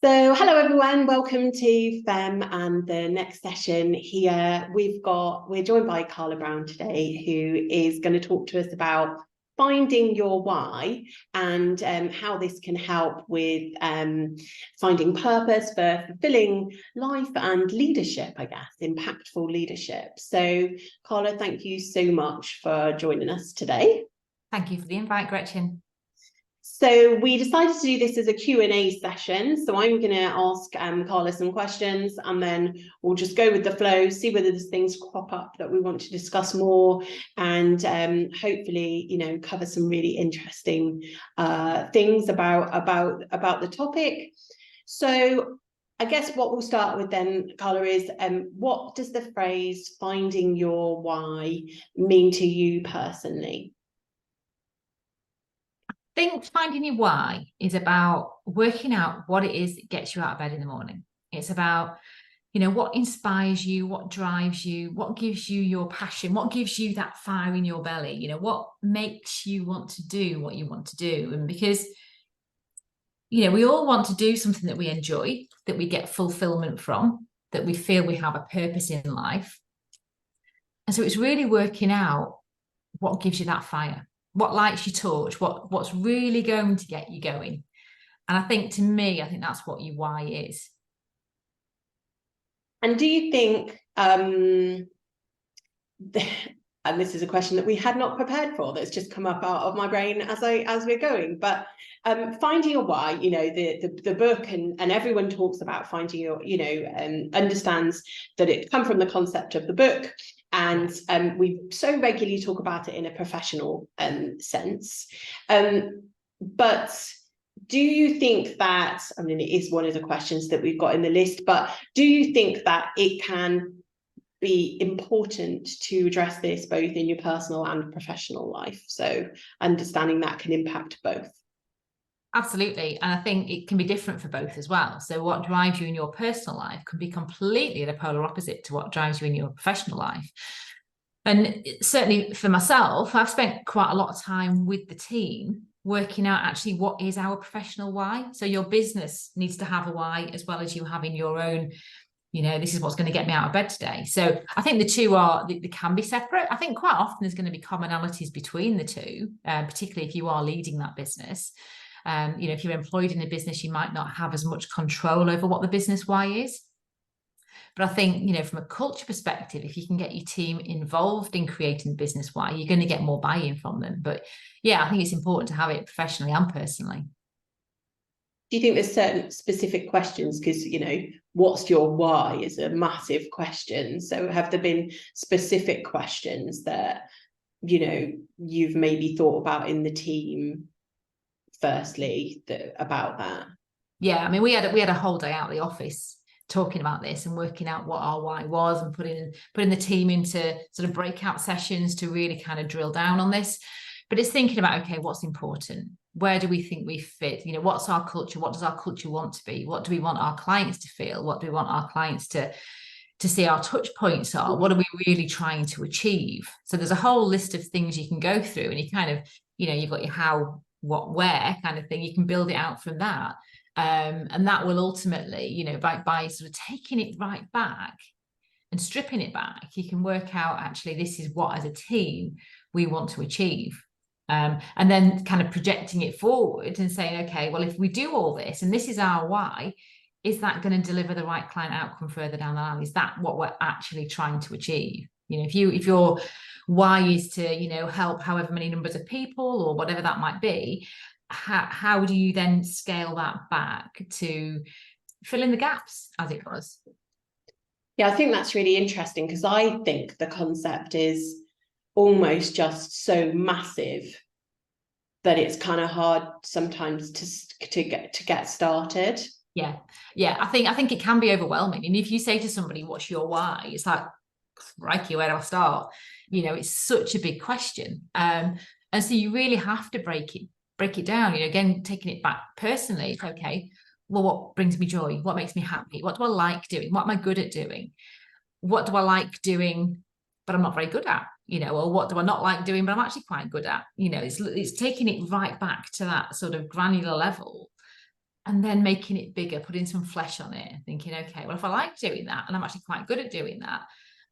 So hello everyone, welcome to FEM and the next session here. We're joined by Carla Brown today, who is going to talk to us about finding your why and how this can help with finding purpose for fulfilling life and leadership, I guess, impactful leadership. So Carla, thank you so much for joining us today. Thank you for the invite, Gretchen. So we decided to do this as a Q&A session. So I'm going to ask Carla some questions, and then we'll just go with the flow, see whether there's things crop up that we want to discuss more, and hopefully, cover some really interesting things about the topic. So I guess what we'll start with then, Carla, is what does the phrase "finding your why" mean to you personally? I think finding your why is about working out what it is that gets you out of bed in the morning. It's about, what inspires you, what drives you, what gives you your passion, what gives you that fire in your belly, what makes you want to do what you want to do. And because, we all want to do something that we enjoy, that we get fulfillment from, that we feel we have a purpose in life. And so it's really working out what gives you that fire. What lights your torch, what's really going to get you going. And I think that's what your why is. And do you think, and this is a question that we had not prepared for, that's just come up out of my brain as we're going, but finding your why, the book and everyone talks about finding your, understands that it come from the concept of the book. And we so regularly talk about it in a professional sense. But do you think that, it is one of the questions that we've got in the list, but do you think that it can be important to address this both in your personal and professional life? So understanding that can impact both. Absolutely. And I think it can be different for both as well. So what drives you in your personal life can be completely the polar opposite to what drives you in your professional life. And certainly for myself, I've spent quite a lot of time with the team working out actually what is our professional why. So your business needs to have a why as well as you having your own, this is what's going to get me out of bed today. So I think the two they can be separate. I think quite often there's going to be commonalities between the two, particularly if you are leading that business. If you're employed in a business, you might not have as much control over what the business why is. But I think, from a culture perspective, if you can get your team involved in creating the business why, you're going to get more buy-in from them. But yeah, I think it's important to have it professionally and personally. Do you think there's certain specific questions? Because, what's your why is a massive question. So have there been specific questions that, you've maybe thought about in the team firstly about that? Yeah, we had a whole day out of the office talking about this and working out what our why was, and putting the team into sort of breakout sessions to really kind of drill down on this. But it's thinking about, okay, what's important? Where do we think we fit? What's our culture? What does our culture want to be? What do we want our clients to feel? What do we want our clients to see our touch points are? What are we really trying to achieve? So there's a whole list of things you can go through, and you kind of, you've got your how, what, where kind of thing. You can build it out from that. And that will ultimately, by sort of taking it right back and stripping it back, you can work out, actually, this is what as a team we want to achieve. And then kind of projecting it forward and saying, okay, well, if we do all this and this is our why, is that going to deliver the right client outcome further down the line? Is that what we're actually trying to achieve? If your why is to, help however many numbers of people or whatever that might be, how do you then scale that back to fill in the gaps, as it was? Yeah, I think that's really interesting, because I think the concept is almost just so massive that it's kind of hard sometimes to get started. Yeah, I think it can be overwhelming. And if you say to somebody, what's your why? It's like, crikey, where do I start? It's such a big question. And so you really have to break it down, again, taking it back personally. It's okay, well, what brings me joy? What makes me happy? What do I like doing? What am I good at doing? What do I like doing, but I'm not very good at? Or what do I not like doing, but I'm actually quite good at? It's taking it right back to that sort of granular level and then making it bigger, putting some flesh on it, and thinking, okay, well, if I like doing that, and I'm actually quite good at doing that,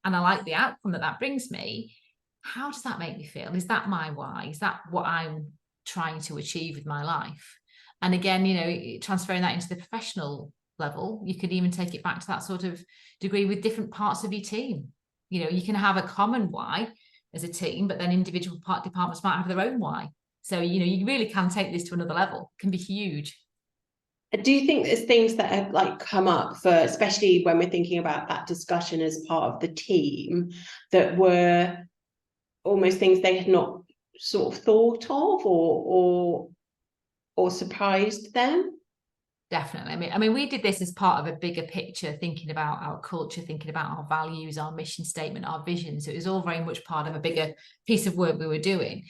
and I like the outcome that that brings me, how does that make me feel? Is that my why? Is that what I'm trying to achieve with my life? And again, you know, transferring that into the professional level, you could even take it back to that sort of degree with different parts of your team. You know, you can have a common why as a team, but then individual departments might have their own why. So, you know, you really can take this to another level. It can be huge. Do you think there's things that have like come up for, especially when we're thinking about that discussion as part of the team, that were almost things they had not sort of thought of, or surprised them? Definitely. I mean, we did this as part of a bigger picture, thinking about our culture, thinking about our values, our mission statement, our vision. So it was all very much part of a bigger piece of work we were doing.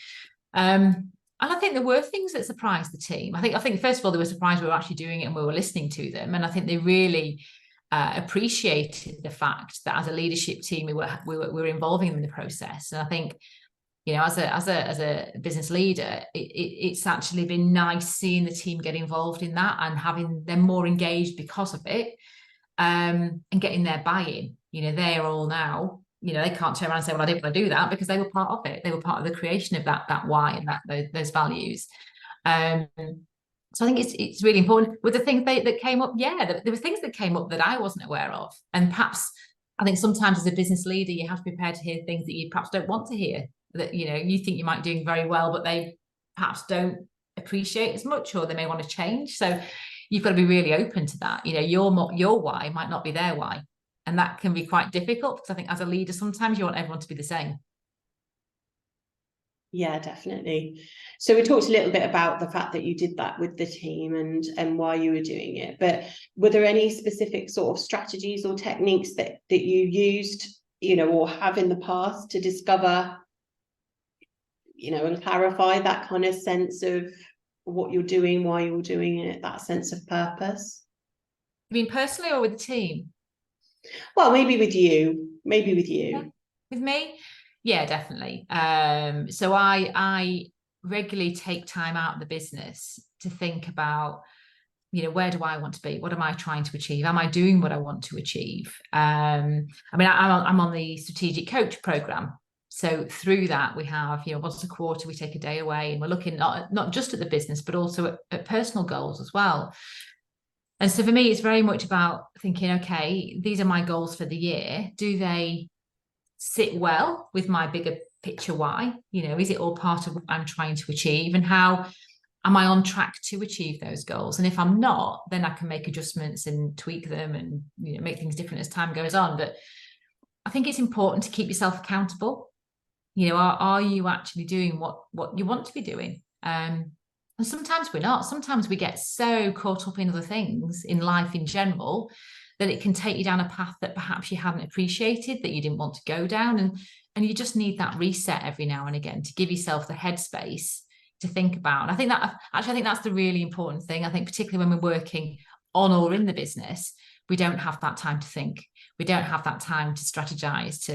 And I think there were things that surprised the team. I think first of all, they were surprised we were actually doing it and we were listening to them. And I think they really appreciated the fact that as a leadership team, we were involving them in the process. And I think, you know, as a business leader, it's actually been nice seeing the team get involved in that and having them more engaged because of it, and getting their buy-in. You know, they're all now, you know, they can't turn around and say, well, I didn't want to do that, because they were part of it. They were part of the creation of that why and those values. So I think it's really important. With the things that came up, there were things that came up that I wasn't aware of, and perhaps I think sometimes as a business leader, you have to be prepared to hear things that you perhaps don't want to hear, that, you know, you think you might be doing very well, but they perhaps don't appreciate as much, or they may want to change. So you've got to be really open to that. You know, your why might not be their why. And that can be quite difficult, because I think as a leader, sometimes you want everyone to be the same. Yeah, definitely. So we talked a little bit about the fact that you did that with the team and why you were doing it, but were there any specific sort of strategies or techniques that you used, you know, or have in the past to discover, you know, and clarify that kind of sense of what you're doing, why you're doing it, that sense of purpose? You mean personally or with the team? Well, maybe with you. Yeah. With me? Yeah, definitely. So I regularly take time out of the business to think about, you know, where do I want to be? What am I trying to achieve? Am I doing what I want to achieve? I mean, I'm on the strategic coach program. So through that, we have, you know, once a quarter, we take a day away, and we're looking not just at the business, but also at personal goals as well. And so for me, it's very much about thinking, okay, these are my goals for the year. Do they sit well with my bigger picture why? You know, is it all part of what I'm trying to achieve? And how am I on track to achieve those goals? And if I'm not, then I can make adjustments and tweak them and, you know, make things different as time goes on. But I think it's important to keep yourself accountable. You know, are you actually doing what you want to be doing? And sometimes we're not. Sometimes we get so caught up in other things in life in general that it can take you down a path that perhaps you hadn't appreciated, that you didn't want to go down. And you just need that reset every now and again to give yourself the headspace to think about. And I think that's the really important thing. I think particularly when we're working on or in the business, we don't have that time to think. We don't have that time to strategize,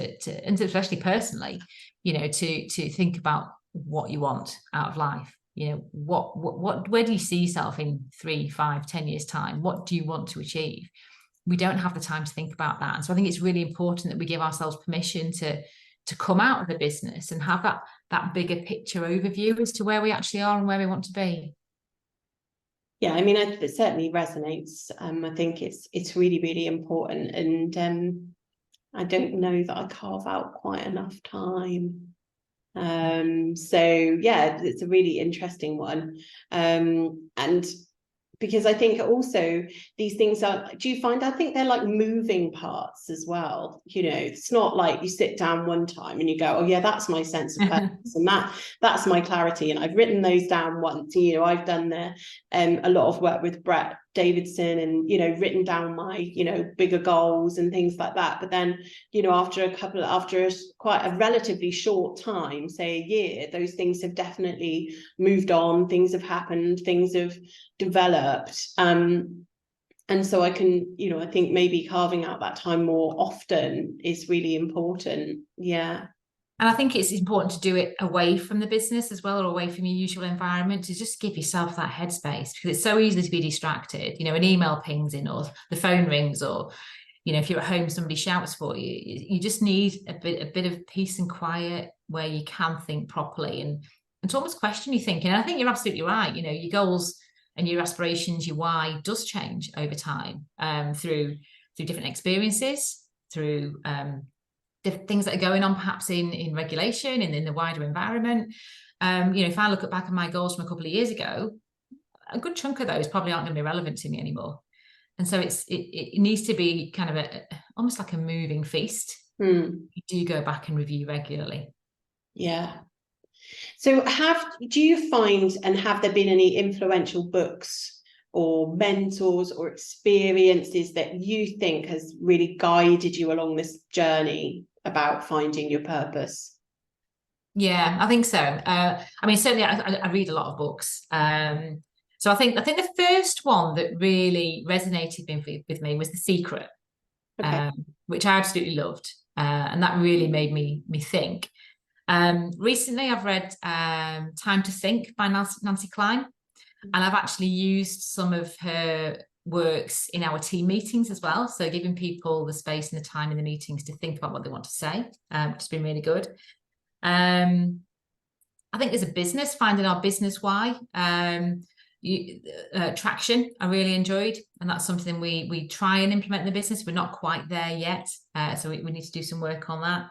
and especially personally, you know, to think about what you want out of life. You know, where do you see yourself in 3, 5, 10 years time? What do you want to achieve? We don't have the time to think about that. And so I think it's really important that we give ourselves permission to come out of the business and have that bigger picture overview as to where we actually are and where we want to be. Yeah, I mean, it certainly resonates. I think it's really, really important. And I don't know that I carve out quite enough time. So yeah, it's a really interesting one. And because I think also these things are, do you find, I think they're like moving parts as well. You know, it's not like you sit down one time and you go, oh yeah, that's my sense of purpose and that's my clarity. And I've written those down once. You know, I've done a lot of work with Brett Davidson and, you know, written down my, you know, bigger goals and things like that. But then, you know, after quite a relatively short time, say a year, those things have definitely moved on. Things have happened, things have developed. And so I can, you know, I think maybe carving out that time more often is really important. Yeah. And I think it's important to do it away from the business as well, or away from your usual environment, to just give yourself that headspace, because it's so easy to be distracted. You know, an email pings in, or the phone rings, or, you know, if you're at home, somebody shouts for you. You just need a bit of peace and quiet where you can think properly and to almost question your thinking. And I think you're absolutely right. You know, your goals and your aspirations, your why does change over time, through different experiences, through the things that are going on perhaps in regulation and in the wider environment. You know, if I look back at my goals from a couple of years ago, a good chunk of those probably aren't going to be relevant to me anymore. And so it needs to be kind of almost like a moving feast. You do go back and review regularly. Yeah. So do you find, and have there been any influential books or mentors or experiences that you think has really guided you along this journey about finding your purpose? Yeah, I think so. I mean, certainly I read a lot of books. So I think the first one that really resonated with me was The Secret, Okay. which I absolutely loved. And that really made me think. Recently, I've read Time to Think by Nancy Klein, and I've actually used some of her works in our team meetings as well. So giving people the space and the time in the meetings to think about what they want to say, which has been really good. I think there's a business, Finding Our Business Why. Traction, I really enjoyed, and that's something we try and implement in the business. We're not quite there yet, so we need to do some work on that.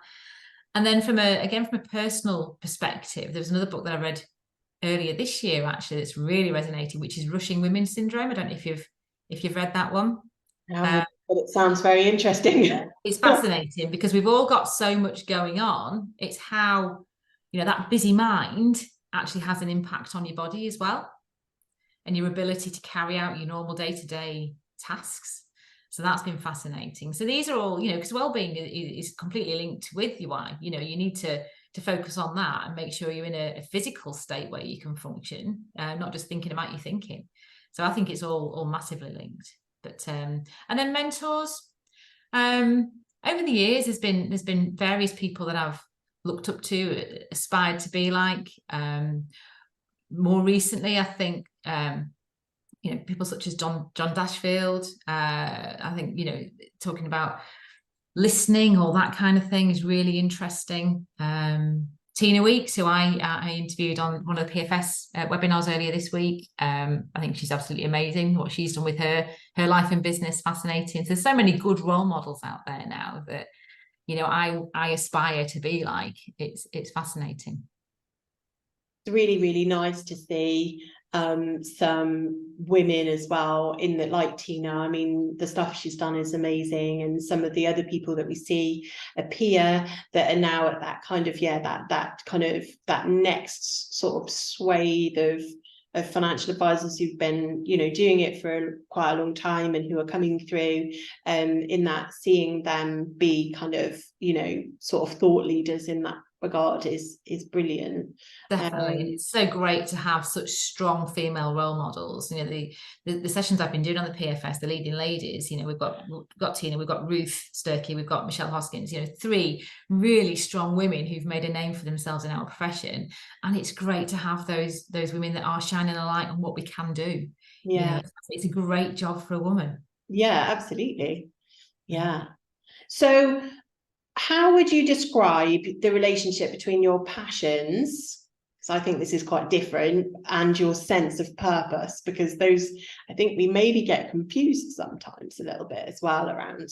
And then from a personal perspective, there was another book that I read earlier this year actually that's really resonated, which is Rushing Women Syndrome. I don't know if you've read that one. But it sounds very interesting. It's fascinating because we've all got so much going on. It's how, you know, that busy mind actually has an impact on your body as well, and your ability to carry out your normal day-to-day tasks. So that's been fascinating. So these are all, you know, because well-being is completely linked with your why. You know, you need to focus on that and make sure you're in a physical state where you can function, not just thinking about your thinking. So I think it's all massively linked. But and then mentors. Over the years, there's been various people that I've looked up to, aspired to be like. More recently, I think you know, people such as John Dashfield. I think, you know, talking about listening, all that kind of thing is really interesting. Tina Weeks, who I interviewed on one of the PFS webinars earlier this week. I think she's absolutely amazing. What she's done with her life and business, fascinating. So there's so many good role models out there now that, you know, I aspire to be like. It's fascinating. It's really, really nice to see some women as well in that, like Tina. I mean, the stuff she's done is amazing, and some of the other people that we see appear that are now at that kind of that next sort of swathe of financial advisors who've been, you know, doing it for quite a long time and who are coming through, in that, seeing them be kind of, you know, sort of thought leaders in that regard is brilliant. Definitely. It's so great to have such strong female role models. You know, the sessions I've been doing on the PFS, the leading ladies, you know, we've got Tina, we've got Ruth Sturkey, we've got Michelle Hoskins, you know, 3 really strong women who've made a name for themselves in our profession. And it's great to have those women that are shining a light on what we can do. Yeah. You know, it's a great job for a woman. Yeah, absolutely. Yeah. So how would you describe the relationship between your passions, because I think this is quite different, and your sense of purpose? Because those, I think we maybe get confused sometimes a little bit as well around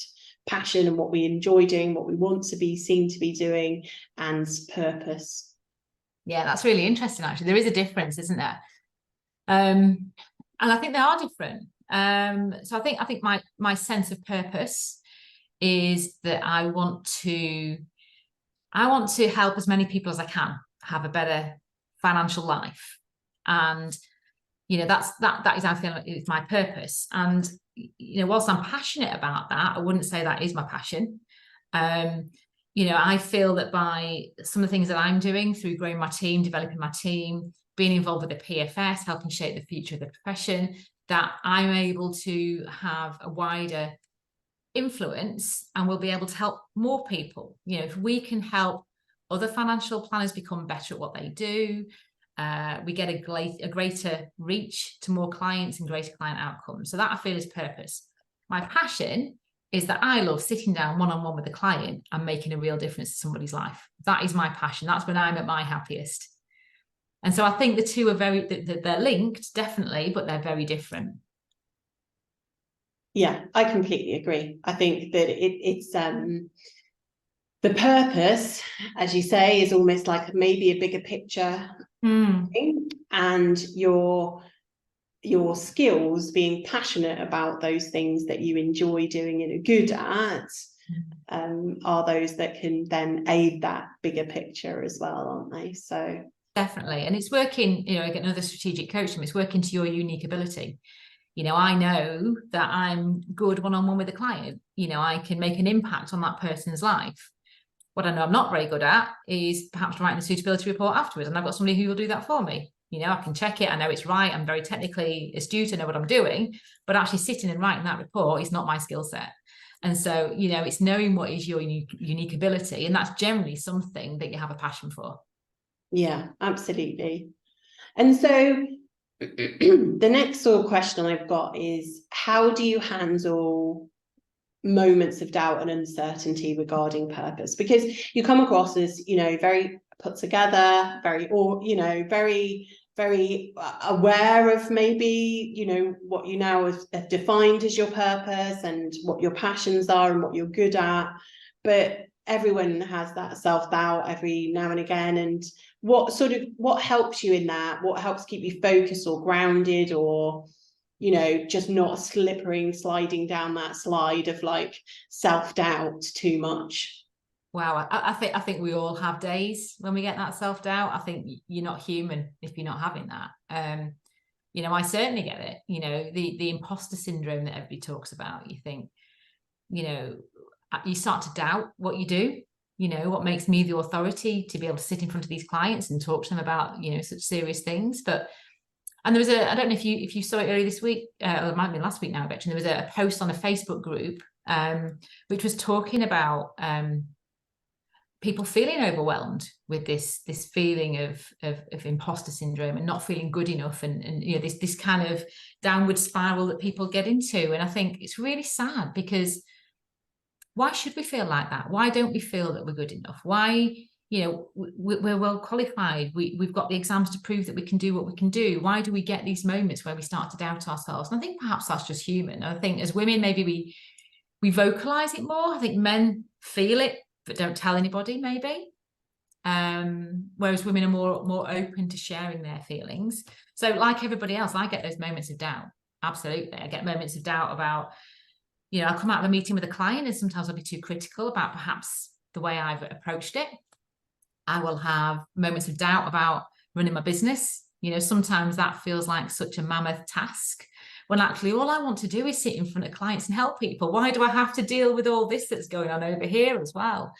passion and what we enjoy doing, what we want to be seen to be doing, and purpose. Yeah, that's really interesting, actually. There is a difference, isn't there? And I think they are different. So I think my sense of purpose is that I want to help as many people as I can have a better financial life. And, you know, that is, I feel like, it's my purpose. And, you know, whilst I'm passionate about that, I wouldn't say that is my passion. You know, I feel that by some of the things that I'm doing through growing my team, developing my team, being involved with the PFS, helping shape the future of the profession, that I'm able to have a wider influence and we'll be able to help more people. You know, if we can help other financial planners become better at what they do. We get a greater reach to more clients and greater client outcomes. So that I feel is purpose. My passion is that I love sitting down one-on-one with the client and making a real difference to somebody's life. That is my passion. That's when I'm at my happiest. And so I think the two are they're linked, definitely, but they're very different. Yeah, I completely agree. I think that it's the purpose, as you say, is almost like maybe a bigger picture thing, and your skills, being passionate about those things that you enjoy doing and are good at, are those that can then aid that bigger picture as well, aren't they? So definitely. And it's working, you know, again, another strategic coaching, it's working to your unique ability. You know, I know that I'm good one-on-one with a client. You know, I can make an impact on that person's life. What I know I'm not very good at is perhaps writing the suitability report afterwards. And I've got somebody who will do that for me. You know, I can check it. I know it's right. I'm very technically astute. I know what I'm doing. But actually sitting and writing that report is not my skill set. And so, you know, it's knowing what is your unique ability. And that's generally something that you have a passion for. Yeah, absolutely. And so the next sort of question I've got is, how do you handle moments of doubt and uncertainty regarding purpose? Because you come across as, you know, very put together, very, or, you know, very, very aware of maybe, you know, what you now have defined as your purpose and what your passions are and what you're good at. But everyone has that self-doubt every now and again. And what helps you in that? What helps keep you focused or grounded, or, you know, just not sliding down that slide of like self-doubt too much? Wow, I think we all have days when we get that self-doubt. I think you're not human if you're not having that. You know, I certainly get it. You know, the imposter syndrome that everybody talks about. You think, you know, you start to doubt what you do. You know, what makes me the authority to be able to sit in front of these clients and talk to them about, you know, such serious things. And there was I don't know if you saw it earlier this week, or it might have been last week now, Gretchen. There was a post on a Facebook group, which was talking about people feeling overwhelmed with this feeling of imposter syndrome and not feeling good enough, and you know, this kind of downward spiral that people get into. And I think it's really sad, because why should we feel like that? Why don't we feel that we're good enough? Why, you know, we're well qualified. We've got the exams to prove that we can do what we can do. Why do we get these moments where we start to doubt ourselves? And I think perhaps that's just human. I think as women, maybe we vocalize it more. I think men feel it but don't tell anybody, maybe. Whereas women are more open to sharing their feelings. So like everybody else, I get those moments of doubt. Absolutely. I get moments of doubt about, you know, I'll come out of a meeting with a client and sometimes I'll be too critical about perhaps the way I've approached it. I will have moments of doubt about running my business. You know, sometimes that feels like such a mammoth task, when actually all I want to do is sit in front of clients and help people. Why do I have to deal with all this that's going on over here as well?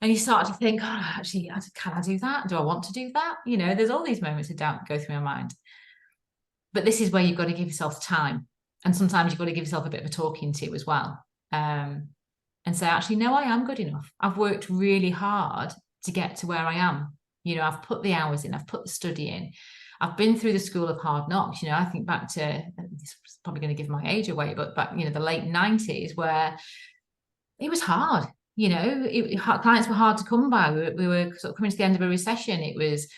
And you start to think, oh, actually, can I do that? Do I want to do that? You know, there's all these moments of doubt that go through my mind. But this is where you've got to give yourself time. And sometimes you've got to give yourself a bit of a talking to as well. And say, actually, no, I am good enough. I've worked really hard to get to where I am. You know, I've put the hours in, I've put the study in. I've been through the school of hard knocks. You know, I think back to, this is probably going to give my age away, but back, you know, the late 90s, where it was hard. You know, clients were hard to come by. We were sort of coming to the end of a recession. It was,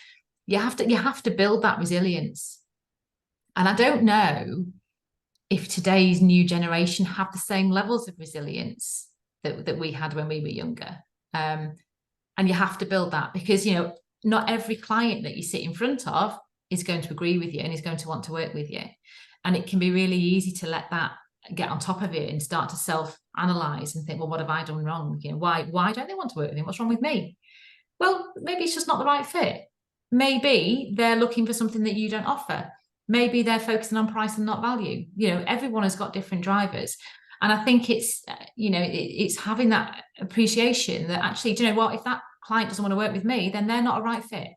you have to build that resilience. And I don't know if today's new generation have the same levels of resilience that we had when we were younger. And you have to build that, because, you know, not every client that you sit in front of is going to agree with you and is going to want to work with you. And it can be really easy to let that get on top of it and start to self-analyze and think, well, what have I done wrong? You know, why don't they want to work with me? What's wrong with me? Well, maybe it's just not the right fit. Maybe they're looking for something that you don't offer. Maybe they're focusing on price and not value. You know, everyone has got different drivers. And I think it's, you know, it's having that appreciation that actually, do you know what, if that client doesn't want to work with me, then they're not a right fit.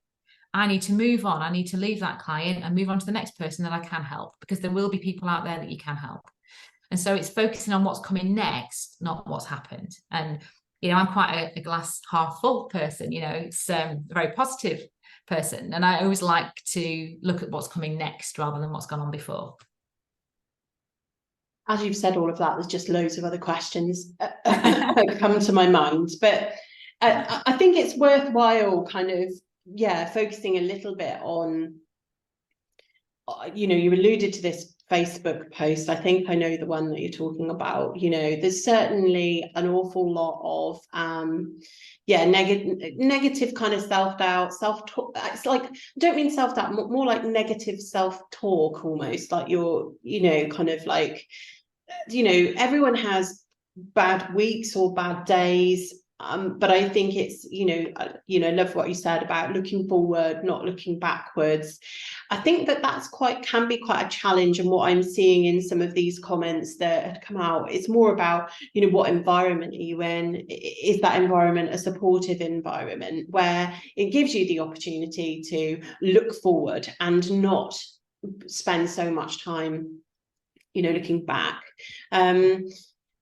I need to move on. I need to leave that client and move on to the next person that I can help, because there will be people out there that you can help. And so it's focusing on what's coming next, not what's happened. And I'm quite a glass half full person, it's a very positive person. And I always like to look at what's coming next rather than what's gone on before. As you've said all of that, there's just loads of other questions that come to my mind. But I think it's worthwhile kind of, focusing a little bit on, you alluded to this Facebook post. I think I know the one that you're talking about. There's certainly an awful lot of negative kind of self-doubt, self-talk. It's like, I don't mean self-doubt, more like negative self-talk, almost like you're, kind of like, everyone has bad weeks or bad days. But I think it's, I love what you said about looking forward, not looking backwards. I think that's can be quite a challenge. And what I'm seeing in some of these comments that have come out, it's more about, what environment are you in? Is that environment a supportive environment where it gives you the opportunity to look forward and not spend so much time, looking back?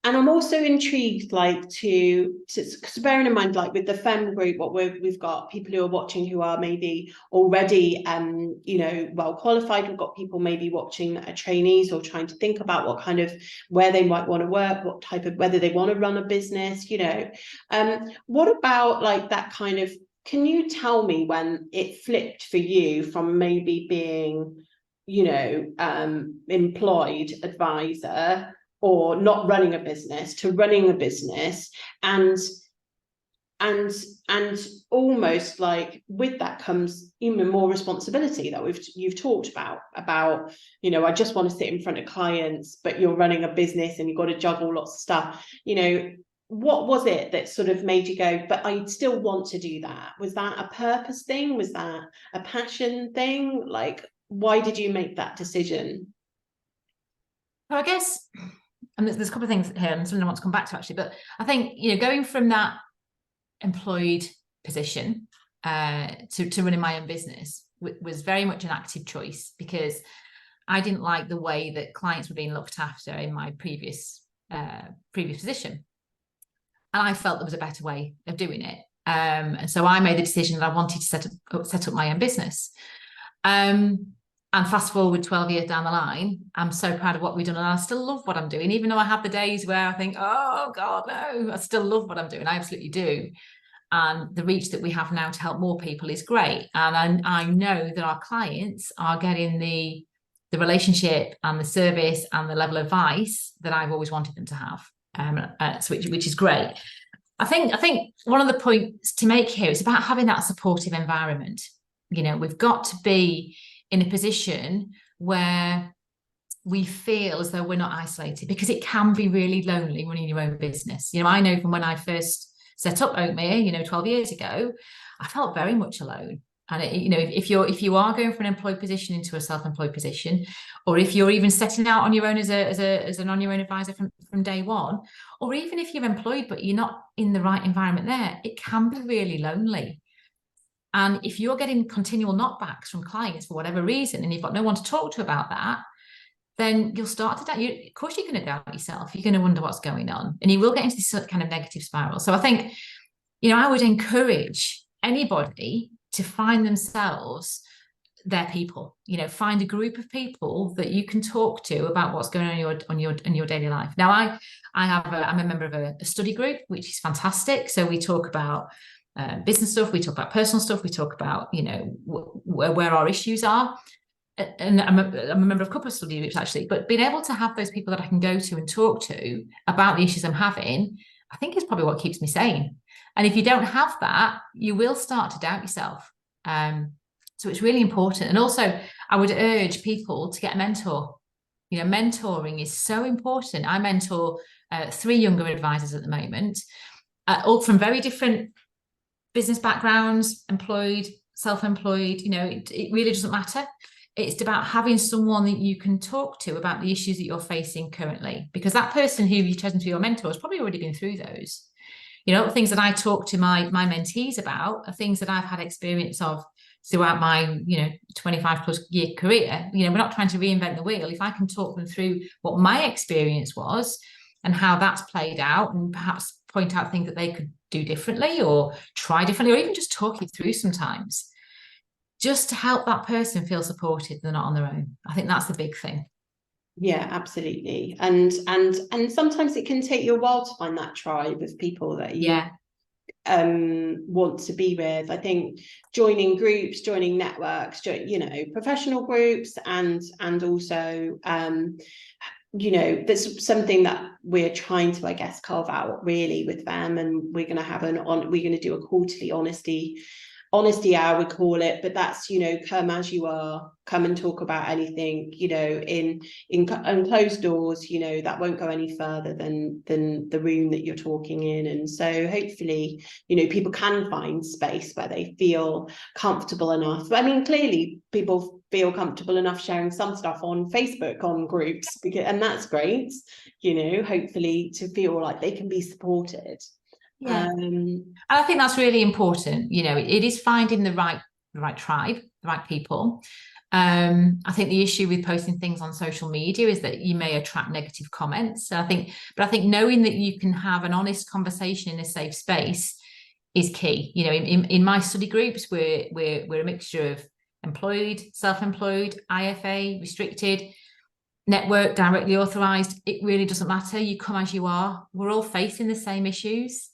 And I'm also intrigued, like, to bearing in mind, like with the FEM group, what we've got people who are watching who are maybe already, well qualified. We've got people maybe watching trainees or trying to think about what kind of, where they might want to work, what type of, whether they want to run a business, what about like that kind of, can you tell me when it flipped for you from maybe being, employed advisor or not running a business to running a business, and almost like with that comes even more responsibility that you've talked about, I just want to sit in front of clients, but you're running a business and you've got to juggle lots of stuff. What was it that sort of made you go, but I still want to do that? Was that a purpose thing? Was that a passion thing? Like, why did you make that decision? Well, I guess, and there's a couple of things here and something I want to come back to actually, but I think, going from that employed position to running my own business was very much an active choice, because I didn't like the way that clients were being looked after in my previous position. And I felt there was a better way of doing it. And so I made the decision that I wanted to set up my own business. And fast forward 12 years down the line, I'm so proud of what we've done, and I still love what I'm doing, even though I have the days where I think, oh God, no, I still love what I'm doing. I absolutely do. And the reach that we have now to help more people is great. And I know that our clients are getting the relationship and the service and the level of advice that I've always wanted them to have, which is great. I think one of the points to make here is about having that supportive environment. We've got to be in a position where we feel as though we're not isolated, because it can be really lonely running your own business. I know from when I first set up Oakmere, 12 years ago, I felt very much alone. And if you are going from an employed position into a self-employed position, or if you're even setting out on your own as an on your own advisor from day one, or even if you're employed but you're not in the right environment there, it can be really lonely. And if you're getting continual knockbacks from clients for whatever reason, and you've got no one to talk to about that, then you'll start to doubt. Of course, you're going to doubt yourself. You're going to wonder what's going on, and you will get into this kind of negative spiral. So I think, I would encourage anybody to find themselves their people. Find a group of people that you can talk to about what's going on in your daily life. Now, I'm a member of a study group, which is fantastic. So we talk about business stuff, we talk about personal stuff, we talk about where our issues are, and I'm a member of a couple of study groups actually. But being able to have those people that I can go to and talk to about the issues I'm having, I think is probably what keeps me sane. And if you don't have that, you will start to doubt yourself. So it's really important. And also, I would urge people to get a mentor. Mentoring is so important. I mentor 3 younger advisors at the moment, all from very different business backgrounds, employed, self-employed. It really doesn't matter. It's about having someone that you can talk to about the issues that you're facing currently, because that person who you've chosen to be your mentor has probably already been through those. Things that I talk to my mentees about are things that I've had experience of throughout my 25 plus year career. We're not trying to reinvent the wheel. If I can talk them through what my experience was and how that's played out, and perhaps point out things that they could do differently or try differently, or even just talk you through sometimes, just to help that person feel supported. They're not on their own. I think that's the big thing. Yeah, absolutely. And sometimes it can take you a while to find that tribe of people that you want to be with. I think joining groups, joining networks, professional groups, and also there's something that we're trying to, I guess, carve out really with them, and we're going to do a quarterly honesty hour, we call it, but that's, come as you are, come and talk about anything, in closed doors, that won't go any further than the room that you're talking in. And so hopefully, people can find space where they feel comfortable enough. I mean, clearly people feel comfortable enough sharing some stuff on Facebook, on groups, and that's great, hopefully to feel like they can be supported. Yeah. And I think that's really important. It is finding the right tribe, the right people. I think the issue with posting things on social media is that you may attract negative comments. I think knowing that you can have an honest conversation in a safe space is key. In my study groups, we're a mixture of employed, self-employed, IFA, restricted, network, directly authorized. It really doesn't matter. You come as you are. We're all facing the same issues.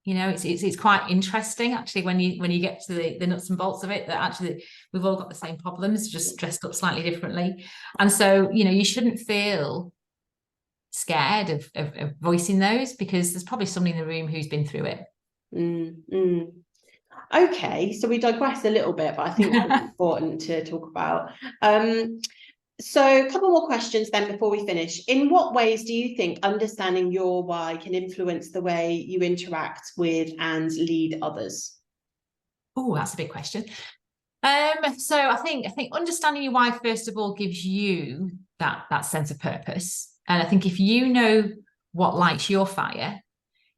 It's quite interesting actually when you get to the nuts and bolts of it, that actually we've all got the same problems, just dressed up slightly differently. And so you shouldn't feel scared of voicing those, because there's probably somebody in the room who's been through it. Okay, so we digress a little bit, but I think it's important to talk about. So a couple more questions then before we finish. In what ways do you think understanding your why can influence the way you interact with and lead others? Oh, that's a big question. So I think understanding your why, first of all, gives you that sense of purpose. And I think if you know what lights your fire,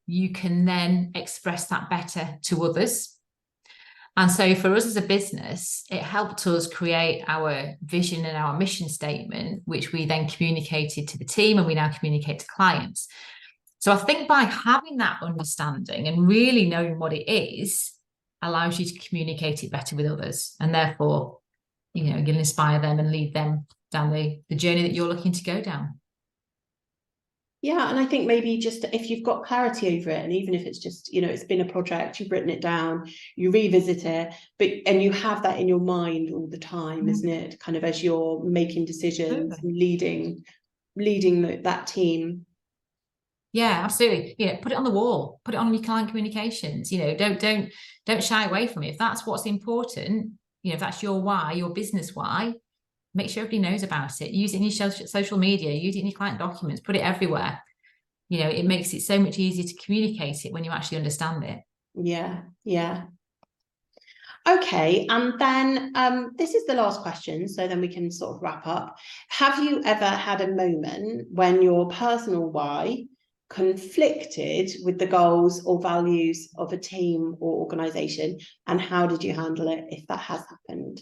you can then express that better to others. And so for us as a business, it helped us create our vision and our mission statement, which we then communicated to the team, and we now communicate to clients. So I think by having that understanding and really knowing what it is, allows you to communicate it better with others. And therefore, you'll inspire them and lead them down the journey that you're looking to go down. Yeah, and I think maybe just if you've got clarity over it, and even if it's just, it's been a project, you've written it down, you revisit it, and you have that in your mind all the time, isn't it? Kind of as you're making decisions and leading that team. Yeah, absolutely. Put it on the wall, put it on your client communications. Don't shy away from it. If that's what's important, if that's your why, your business why, make sure everybody knows about it. Use it in your social media, use it in your client documents, put it everywhere. It makes it so much easier to communicate it when you actually understand it. Yeah. Okay, and then this is the last question, so then we can sort of wrap up. Have you ever had a moment when your personal why conflicted with the goals or values of a team or organization, and how did you handle it if that has happened?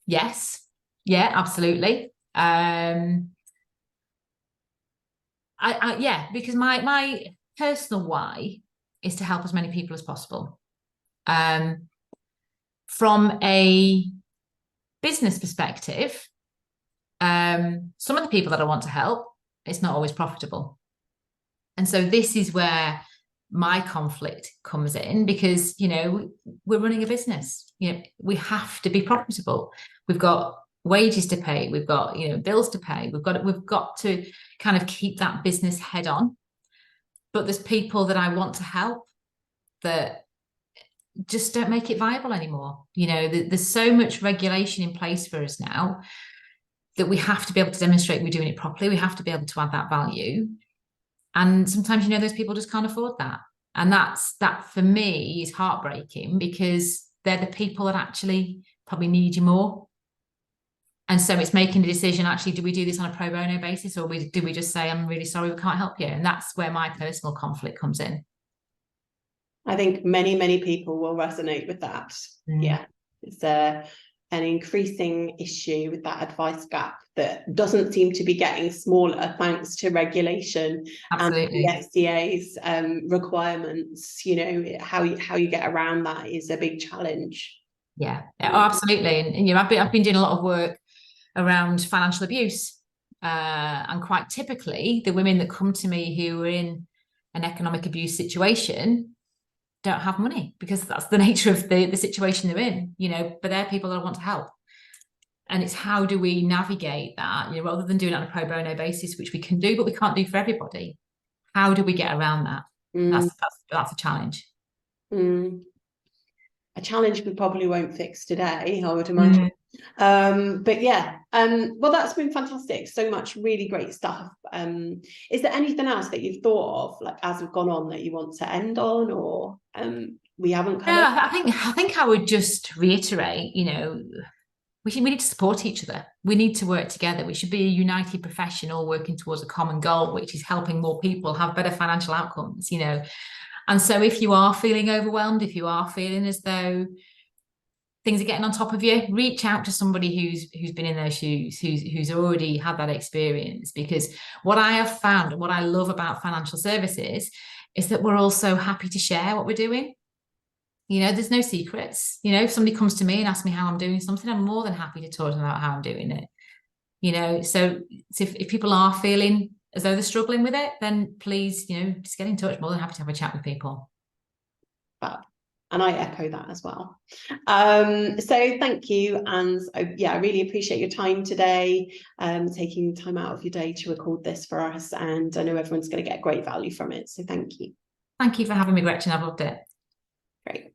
Yes. Yeah, absolutely. Because my personal why is to help as many people as possible. From a business perspective, some of the people that I want to help, it's not always profitable. And so this is where my conflict comes in, because, we're running a business. We have to be profitable. We've got wages to pay. We've got, bills to pay. We've got to kind of keep that business head on. But there's people that I want to help that just don't make it viable anymore. There's so much regulation in place for us now that we have to be able to demonstrate we're doing it properly. We have to be able to add that value. And sometimes, those people just can't afford that. And that for me is heartbreaking, because they're the people that actually probably need you more. And so it's making a decision, actually, do we do this on a pro bono basis, or do we just say, I'm really sorry, we can't help you? And that's where my personal conflict comes in. I think many, many people will resonate with that. Yeah, it's an increasing issue with that advice gap that doesn't seem to be getting smaller thanks to regulation. Absolutely. And the FCA's requirements. You know, how you get around that is a big challenge. Yeah, absolutely. And you know, I've been doing a lot of work around financial abuse, and quite typically the women that come to me who are in an economic abuse situation don't have money, because that's the nature of the situation they're in, you know, but they're people that want to help. And it's how do we navigate that, you know, rather than doing it on a pro bono basis, which we can do, but we can't do for everybody. How do we get around that? That's a challenge. A challenge we probably won't fix today, I would imagine. But yeah, well, that's been fantastic. So much really great stuff. Is there anything else that you've thought of, like, as we've gone on, that you want to end on, or we haven't covered? Yeah, I think I would just reiterate, you know, we need to support each other. We need to work together. We should be a united profession, all working towards a common goal, which is helping more people have better financial outcomes, you know. And so if you are feeling overwhelmed, if you are feeling as though things are getting on top of you, reach out to somebody who's been in those shoes, who's already had that experience. Because what I have found, and what I love about financial services, is that we're also happy to share what we're doing. You know, there's no secrets. You know, if somebody comes to me and asks me how I'm doing something, I'm more than happy to talk to them about how I'm doing it. You know, so if people are feeling as though they're struggling with it, then please, you know, just get in touch. More than happy to have a chat with people. And I echo that as well. So thank you. And I really appreciate your time today, taking time out of your day to record this for us. And I know everyone's going to get great value from it. So thank you. Thank you for having me, Gretchen. I've loved it. Great.